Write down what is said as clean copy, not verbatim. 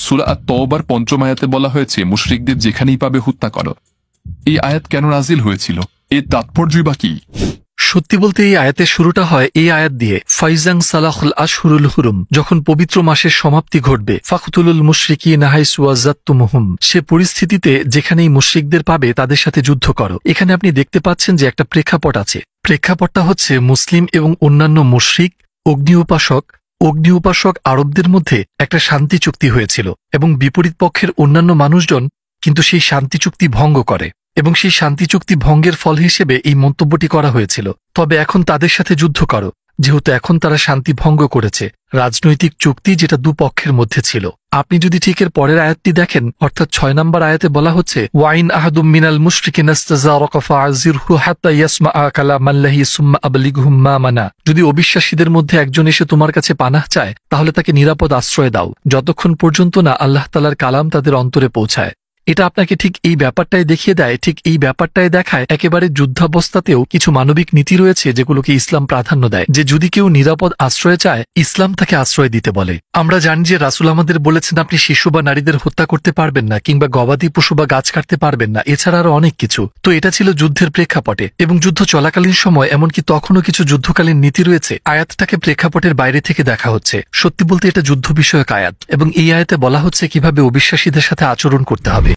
সূরা আত-তাওবার ৫ম আয়াতে বলা হয়েছে মুশরিকদের যেখানেই পাবে হত্যা করো। এই আয়াত কেন নাজিল হয়েছিল? এর তাৎপর্যই বা কি? সত্যি বলতে এই আয়াতের শুরুটা হয় এই আয়াত দিয়ে, ফাইজাং সালাহুল আশহুরুল হুরুম, যখন পবিত্র মাসের সমাপ্তি ঘটবে, ফাকতুলুল মুশরিকিনা হাইসু ওয়াজাত্তুমুহুম, সে পরিস্থিতিতে যেখানেই মুশরিকদের পাবে তাদের সাথে যুদ্ধ করো। এখানে আপনি দেখতে পাচ্ছেন যে একটা প্রেক্ষাপট আছে। প্রেক্ষাপটটা হচ্ছে মুসলিম এবং অন্যান্য মুশরিক অগ্নি উপাসক আরবদের মধ্যে একটা শান্তি চুক্তি হয়েছিল এবং বিপরীত পক্ষের অন্যান্য মানুষজন কিন্তু সেই শান্তি চুক্তি ভঙ্গ করে এবং সেই শান্তি চুক্তি ভঙ্গের ফল হিসেবে এই মন্তব্যটি করা হয়েছিল, তবে এখন তাদের সাথে যুদ্ধ করো, যেহেতু এখন তারা শান্তি ভঙ্গ করেছে রাজনৈতিক চুক্তি যেটা দুপক্ষের মধ্যে ছিল। আপনি যদি ঠিক এর পরের আয়াতটি দেখেন, অর্থাৎ ৬ নম্বর আয়াতে বলা হচ্ছে ওয়াইন আহাদুম মিনাল মুশরিকিনা ইস্তাজারাকা ফাআযিরহু হাত্তা ইয়াসমাআ কালামাল্লাহি সুম্মা আবলিগহু মা'মানা, যদি অবিশ্বাসীদের মধ্যে একজন এসে তোমার কাছে পানাহ চায় তাহলে তাকে নিরাপদ আশ্রয় দাও যতক্ষণ পর্যন্ত না আল্লাহ তাআলার কালাম তাদের অন্তরে পৌঁছায়। এটা আপনাকে ঠিক এই ব্যাপারটাই দেখিয়ে দেয়, ঠিক এই ব্যাপারটাই দেখায় একেবারে যুদ্ধাবস্থাতেও কিছু মানবিক নীতি রয়েছে যেগুলোকে ইসলাম প্রাধান্য দেয়, যে যদি কেউ নিরাপদ আশ্রয় চায় ইসলাম তাকে আশ্রয় দিতে বলে। আমরা জানি যে রাসূল আমাদের বলেছেন আপনি শিশু বা নারীদের হত্যা করতে পারবেন না, কিংবা গবাদি পশু বা গাছ কাটতে পারবেন না, এছাড়া আরো অনেক কিছু। তো এটা ছিল যুদ্ধের প্রেক্ষাপটে, এবং যুদ্ধ চলাকালীন সময় এমনকি তখনও কিছু যুদ্ধকালীন নীতি রয়েছে। আয়াতটাকে প্রেক্ষাপটের বাইরে থেকে দেখা হচ্ছে। সত্যি বলতে এটা যুদ্ধ বিষয়ক আয়াত, এবং এই আয়াতে বলা হচ্ছে কিভাবে অবিশ্বাসীদের সাথে আচরণ করতে হবে।